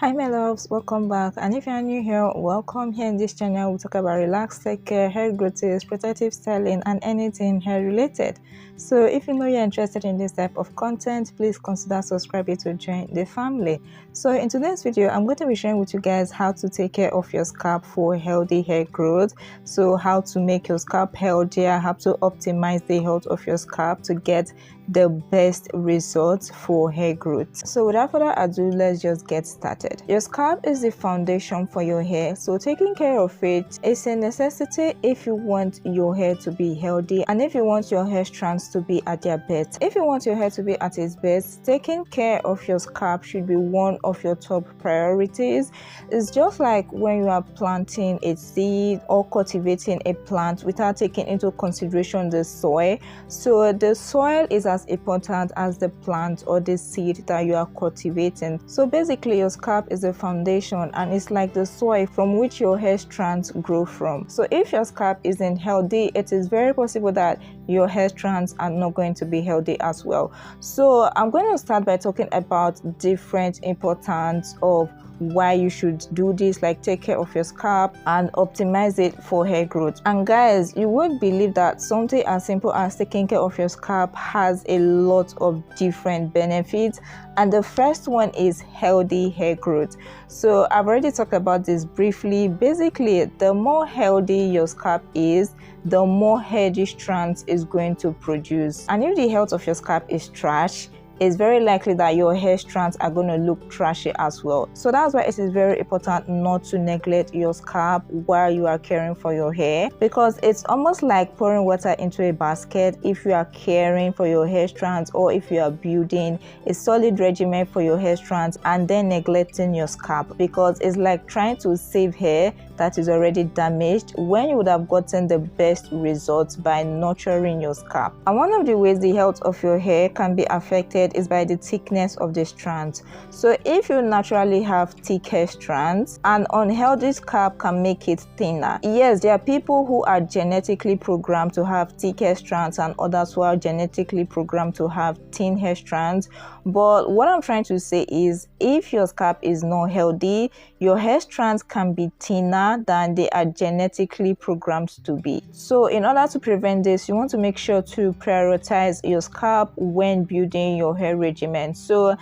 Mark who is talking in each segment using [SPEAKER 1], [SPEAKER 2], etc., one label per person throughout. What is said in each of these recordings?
[SPEAKER 1] Hi my loves, welcome back, and if you are new here, welcome. Here in this channel we talk about relaxed hair care, hair growth, protective styling, and anything hair related. So if you know you're interested in this type of content, please consider subscribing to join the family. So in today's video, I'm going to be sharing with you guys how to take care of your scalp for healthy hair growth. So how to make your scalp healthier, how to optimize the health of your scalp to get the best results for hair growth. So without further ado, let's just get started. Your scalp is the foundation for your hair, so taking care of it is a necessity if you want your hair to be healthy and if you want your hair strands to be at their best. If you want your hair to be at its best, taking care of your scalp should be one of your top priorities. It's just like when you are planting a seed or cultivating a plant without taking into consideration the soil. So the soil is as important as the plant or the seed that you are cultivating. So basically your scalp is the foundation and it's like the soil from which your hair strands grow from. So if your scalp isn't healthy, it is very possible that your hair strands are not going to be healthy as well. So I'm going to start by talking about different importance of why you should do this, like take care of your scalp and optimize it for hair growth. And guys, you would believe that something as simple as taking care of your scalp has a lot of different benefits, and the first one is healthy hair growth. So I've already talked about this briefly. Basically, the more healthy your scalp is, the more healthy strands is going to produce. And if the health of your scalp is trash, it's very likely that your hair strands are going to look trashy as well. So that's why it is very important not to neglect your scalp while you are caring for your hair, because it's almost like pouring water into a basket if you are caring for your hair strands, or if you are building a solid regimen for your hair strands and then neglecting your scalp, because it's like trying to save hair that is already damaged when you would have gotten the best results by nurturing your scalp. And one of the ways the health of your hair can be affected is by the thickness of the strands. So if you naturally have thick hair strands, an unhealthy scalp can make it thinner. Yes, there are people who are genetically programmed to have thick hair strands and others who are genetically programmed to have thin hair strands. But what I'm trying to say is, if your scalp is not healthy, your hair strands can be thinner than they are genetically programmed to be. So in order to prevent this, you want to make sure to prioritize your scalp when building your hair regimen. So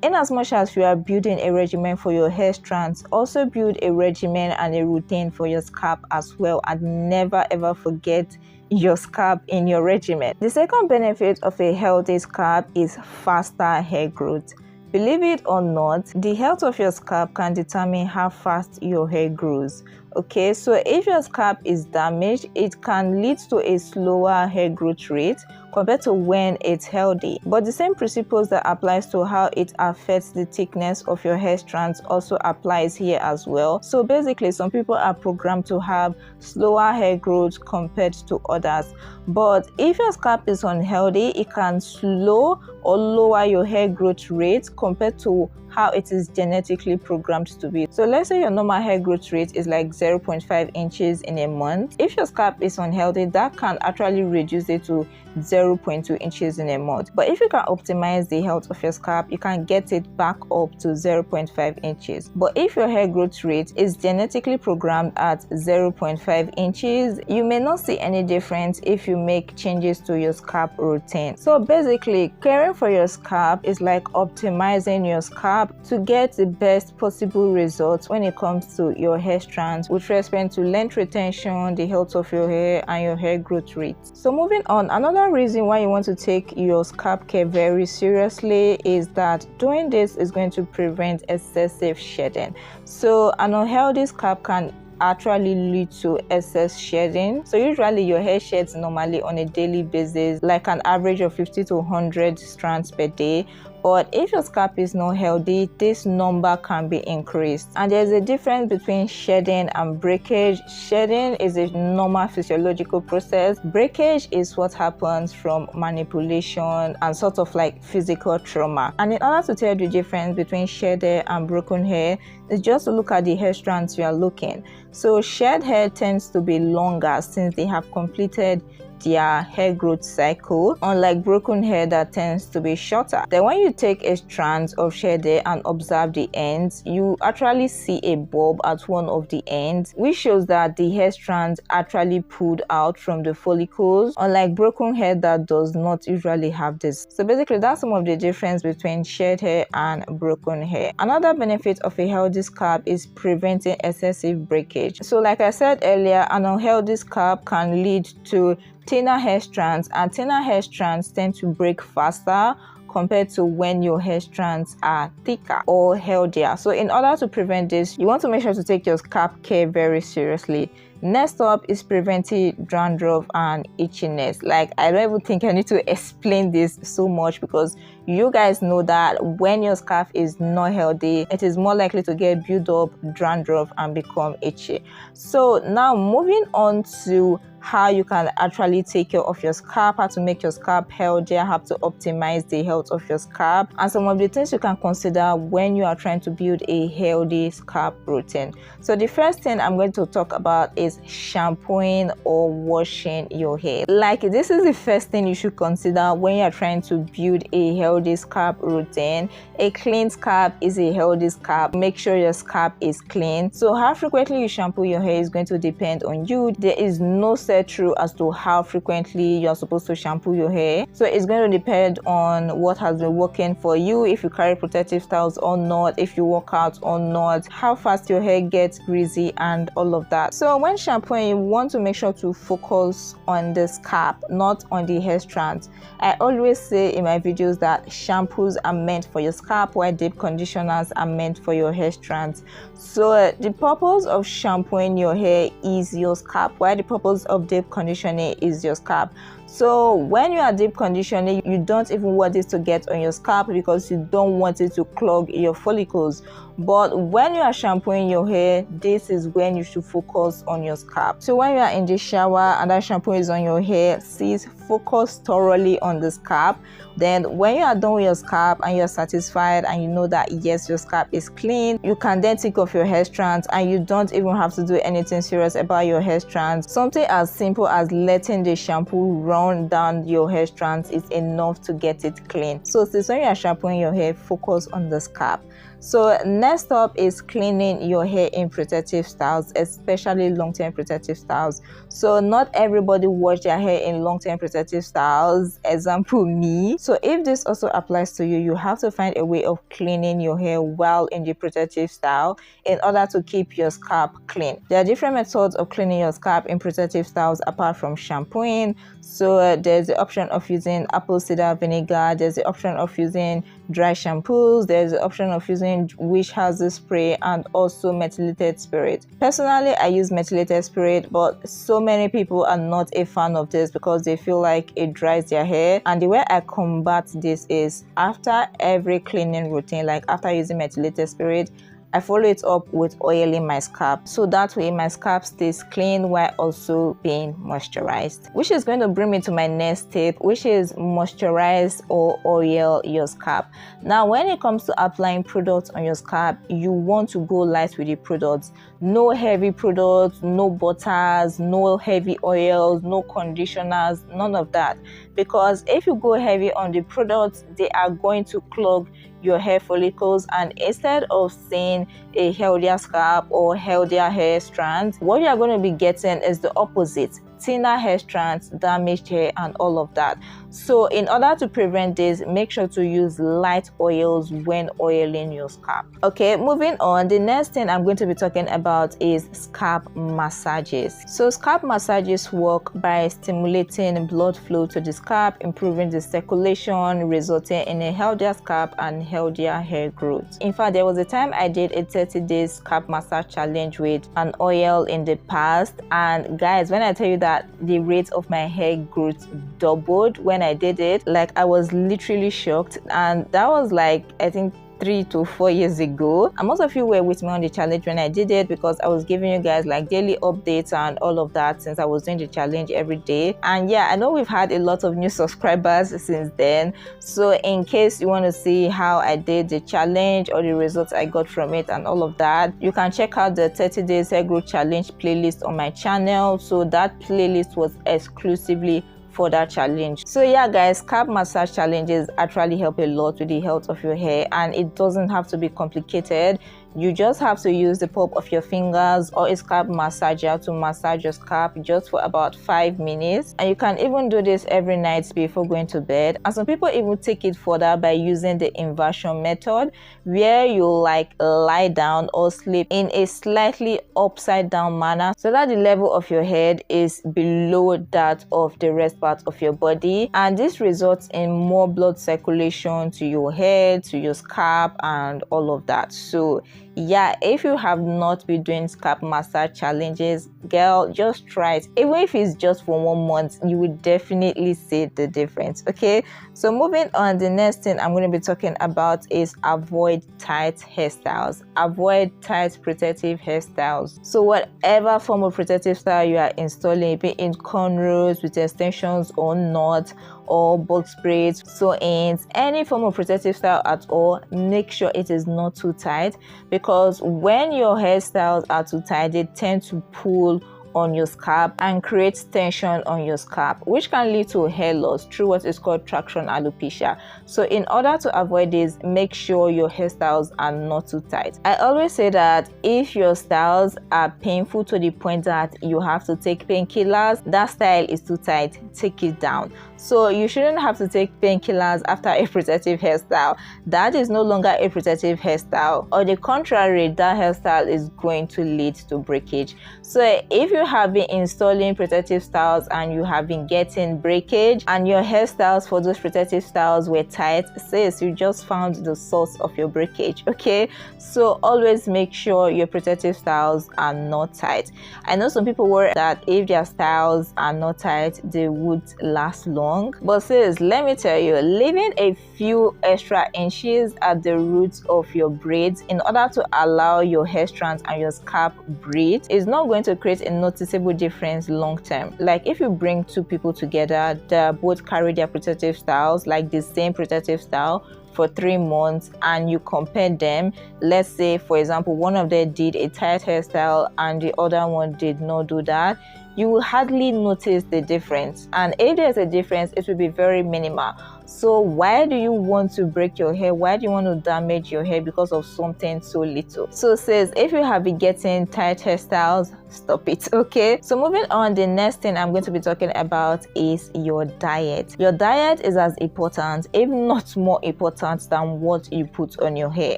[SPEAKER 1] in as much as you are building a regimen for your hair strands, also build a regimen and a routine for your scalp as well, and never ever forget your scalp in your regimen. The second benefit of a healthy scalp is faster hair growth. Believe it or not, the health of your scalp can determine how fast your hair grows. Okay, so if your scalp is damaged, it can lead to a slower hair growth rate compared to when it's healthy. But the same principles that applies to how it affects the thickness of your hair strands also applies here as well. So basically, some people are programmed to have slower hair growth compared to others. But if your scalp is unhealthy, it can slow or lower your hair growth rate compared to how it is genetically programmed to be. So let's say your normal hair growth rate is like 0.5 inches in a month. If your scalp is unhealthy, that can actually reduce it to 0.2 inches in a month. But if you can optimize the health of your scalp, you can get it back up to 0.5 inches. But if your hair growth rate is genetically programmed at 0.5 inches, you may not see any difference if you make changes to your scalp routine. So basically, caring for your scalp is like optimizing your scalp to get the best possible results when it comes to your hair strands with respect to length retention, the health of your hair, and your hair growth rate. So moving on, another reason why you want to take your scalp care very seriously is that doing this is going to prevent excessive shedding. So an unhealthy scalp can actually lead to excess shedding. So usually your hair sheds normally on a daily basis, like an average of 50 to 100 strands per day. But if your scalp is not healthy, this number can be increased. And there's a difference between shedding and breakage. Shedding is a normal physiological process. Breakage is what happens from manipulation and sort of like physical trauma. And in order to tell the difference between shed hair and broken hair, it's just to look at the hair strands you are looking. So shed hair tends to be longer since they have completed their hair growth cycle, unlike broken hair that tends to be shorter. Then when you take a strand of shed hair and observe the ends, you actually see a bulb at one of the ends, which shows that the hair strands actually pulled out from the follicles, unlike broken hair that does not usually have this. So basically that's some of the difference between shed hair and broken hair. Another benefit of a healthy scalp is preventing excessive breakage. So like I said earlier, an unhealthy scalp can lead to thinner hair strands, and thinner hair strands tend to break faster compared to when your hair strands are thicker or healthier. So in order to prevent this, you want to make sure to take your scalp care very seriously. Next up is preventing dandruff and itchiness. Like, I don't even think I need to explain this so much, because you guys know that when your scalp is not healthy, it is more likely to get build up dandruff and become itchy. So now moving on to how you can actually take care of your scalp, how to make your scalp healthier, how to optimize the health of your scalp, and some of the things you can consider when you are trying to build a healthy scalp routine. So the first thing I'm going to talk about is shampooing or washing your hair. Like, this is the first thing you should consider when you're trying to build a healthy scalp routine. A clean scalp is a healthy scalp. Make sure your scalp is clean. So how frequently you shampoo your hair is going to depend on you. There is no set rule as to how frequently you're supposed to shampoo your hair. So it's going to depend on what has been working for you, if you carry protective styles or not, if you work out or not, how fast your hair gets greasy, and all of that. So when shampooing, you want to make sure to focus on the scalp, not on the hair strands. I always say in my videos that shampoos are meant for your scalp, while deep conditioners are meant for your hair strands. So the purpose of shampooing your hair is your scalp, while the purpose of deep conditioning is your scalp. So when you are deep conditioning, you don't even want it to get on your scalp because you don't want it to clog your follicles. But when you are shampooing your hair, this is when you should focus on your scalp. So when you are in the shower and that shampoo is on your hair, please focus thoroughly on the scalp. Then when you are done with your scalp and you're satisfied and you know that yes, your scalp is clean, you can then take off your hair strands, and you don't even have to do anything serious about your hair strands. Something as simple as letting the shampoo run down your hair strands is enough to get it clean. So since when you are shampooing your hair, focus on the scalp. So next up is cleaning your hair in protective styles, especially long-term protective styles. So not everybody wash their hair in long-term protective styles, example me. So if this also applies to you, you have to find a way of cleaning your hair while in the protective style in order to keep your scalp clean. There are different methods of cleaning your scalp in protective styles apart from shampooing. So there's the option of using apple cider vinegar, there's the option of using dry shampoos, there's the option of using witch hazel spray, and also methylated spirit. Personally, I use methylated spirit, but so many people are not a fan of this because they feel like it dries their hair. And the way I combat this is after every cleaning routine, like after using methylated spirit, I follow it up with oiling my scalp, so that way my scalp stays clean while also being moisturized. Which is going to bring me to my next tip, which is moisturize or oil your scalp. Now when it comes to applying products on your scalp, you want to go light with the products. No heavy products, no butters, no heavy oils, no conditioners, none of that. Because if you go heavy on the products, they are going to clog your hair follicles, and instead of seeing a healthier scalp or healthier hair strands, what you are going to be getting is the opposite: thinner hair strands, damaged hair, and all of that. So in order to prevent this, make sure to use light oils when oiling your scalp. Okay, moving on, the next thing I'm going to be talking about is scalp massages. So scalp massages work by stimulating blood flow to the scalp, improving the circulation, resulting in a healthier scalp and healthier hair growth. In fact, there was a time I did a 30-day scalp massage challenge with an oil in the past, and guys, when I tell you that the rate of my hair growth doubled when I did it, like I was literally shocked. And that was like, I think 3 to 4 years ago. And most of you were with me on the challenge when I did it, because I was giving you guys like daily updates and all of that since I was doing the challenge every day. And yeah, I know we've had a lot of new subscribers since then. So in case you want to see how I did the challenge or the results I got from it and all of that, you can check out the 30 days hair growth challenge playlist on my channel. So that playlist was exclusively for that challenge. So yeah guys, scalp massage challenges actually help a lot with the health of your hair, and it doesn't have to be complicated. You just have to use the palm of your fingers or a scalp massager to massage your scalp just for about 5 minutes, and you can even do this every night before going to bed. And some people even take it further by using the inversion method, where you like lie down or sleep in a slightly upside down manner so that the level of your head is below that of the rest part of your body, and this results in more blood circulation to your head, to your scalp, and all of that. So yeah, if you have not been doing scalp massage challenges, girl, just try it. Even if it's just for 1 month, you will definitely see the difference. Okay, so moving on, the next thing I'm going to be talking about is avoid tight hairstyles. Avoid tight protective hairstyles. So whatever form of protective style you are installing, be it cornrows with extensions or not, or box braids, sew-ins, any form of protective style at all, make sure it is not too tight, because when your hairstyles are too tight, they tend to pull on your scalp and create tension on your scalp, which can lead to hair loss through what is called traction alopecia. So in order to avoid this, make sure your hairstyles are not too tight. I always say that if your styles are painful to the point that you have to take painkillers, that style is too tight, take it down. So you shouldn't have to take painkillers after a protective hairstyle. That is no longer a protective hairstyle. On the contrary, that hairstyle is going to lead to breakage. So if you have been installing protective styles and you have been getting breakage, and your hairstyles for those protective styles were tight, sis, you just found the source of your breakage. Okay, so always make sure your protective styles are not tight. I know some people worry that if their styles are not tight, they would last long. But sis, let me tell you, leaving a few extra inches at the roots of your braids in order to allow your hair strands and your scalp breathe is not going to create a noticeable difference long term. Like if you bring two people together that both carry their protective styles, like the same protective style, for 3 months, and you compare them, let's say for example one of them did a tight hairstyle and the other one did not do that, you will hardly notice the difference, and if there's a difference, it will be very minimal. So why do you want to break your hair? Why do you want to damage your hair because of something so little? So sis, if you have been getting tight hairstyles, stop it. Okay, so moving on, the next thing I'm going to be talking about is your diet. Your diet is as important, if not more important, than what you put on your hair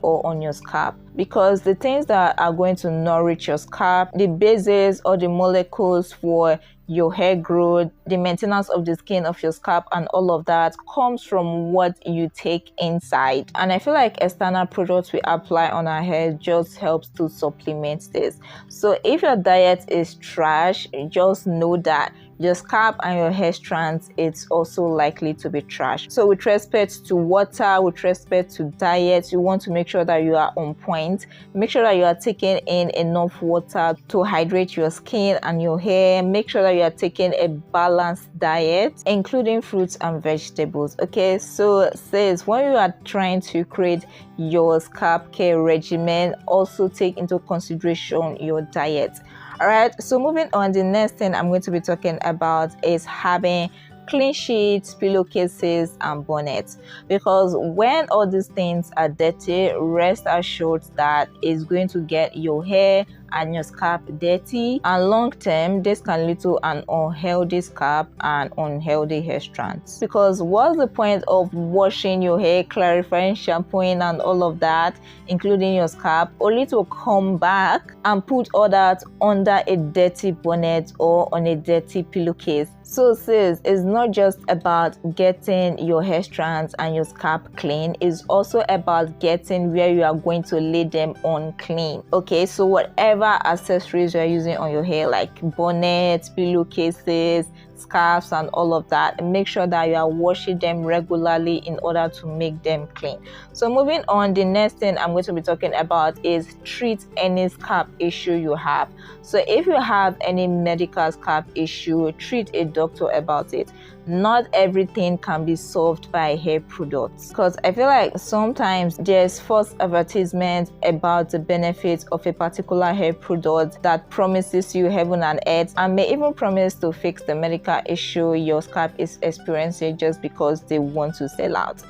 [SPEAKER 1] or on your scalp, because the things that are going to nourish your scalp, the bases or the molecules for your hair growth, the maintenance of the skin of your scalp, and all of that comes from what you take inside. And I feel like external products we apply on our hair just helps to supplement this. So if your diet is trash, just know that your scalp and your hair strands, it's also likely to be trash. So with respect to water, with respect to diet, you want to make sure that you are on point. Make sure that you are taking in enough water to hydrate your skin and your hair. Make sure that you are taking a balanced diet, including fruits and vegetables. Okay, so sis, when you are trying to create your scalp care regimen, also take into consideration your diet. All right, so moving on, the next thing I'm going to be talking about is having clean sheets, pillowcases, and bonnets, because when all these things are dirty, rest assured that it's going to get your hair and your scalp dirty, and long term this can lead to an unhealthy scalp and unhealthy hair strands. Because what's the point of washing your hair, clarifying, shampooing, and all of that, including your scalp, only to come back and put all that under a dirty bonnet or on a dirty pillowcase? So sis, it's not just about getting your hair strands and your scalp clean, it's also about getting where you are going to lay them on clean. Okay, so whatever accessories you are using on your hair, like bonnets, pillowcases, scarves, and all of that, make sure that you are washing them regularly in order to make them clean. So moving on, the next thing I'm going to be talking about is treat any scalp issue you have. So if you have any medical scalp issue, treat a doctor about it. not everything can be solved by hair products, because I feel like sometimes there's false advertisement about the benefits of a particular hair product that promises you heaven and earth, and may even promise to fix the medical issue your scalp is experiencing just because they want to sell out.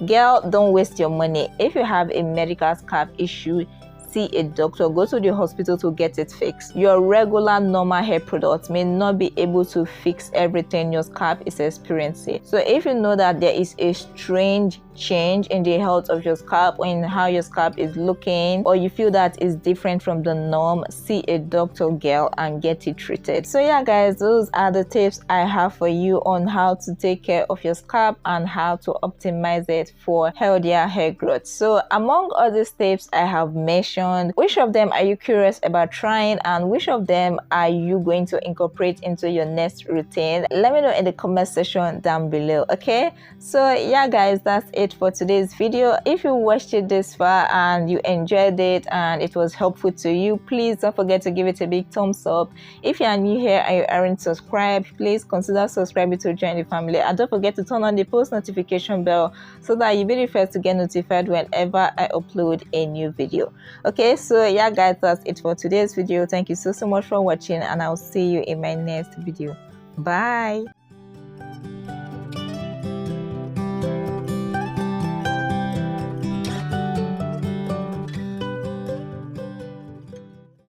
[SPEAKER 1] Girl, don't waste your money. If you have a medical scalp issue, see a doctor, go to the hospital to get it fixed. Your regular normal hair products may not be able to fix everything your scalp is experiencing. So if you know that there is a strange change in the health of your scalp or in how your scalp is looking, or you feel that is different from the norm, see a doctor, girl, and get it treated. So yeah guys, those are the tips I have for you on how to take care of your scalp and how to optimize it for healthier hair growth. So among all these tips I have mentioned, which of them are you curious about trying, and which of them are you going to incorporate into your next routine? Let me know in the comment section down below. Okay, so yeah guys, that's it for today's video. If you watched it this far and you enjoyed it and it was helpful to you, please don't forget to give it a big thumbs up. If you are new here and you aren't subscribed, please consider subscribing to join the family, and don't forget to turn on the post notification bell so that you'll be the first to get notified whenever I upload a new video. Okay, so yeah guys, that's it for today's video. Thank you so much for watching, and I'll see you in my next video. Bye.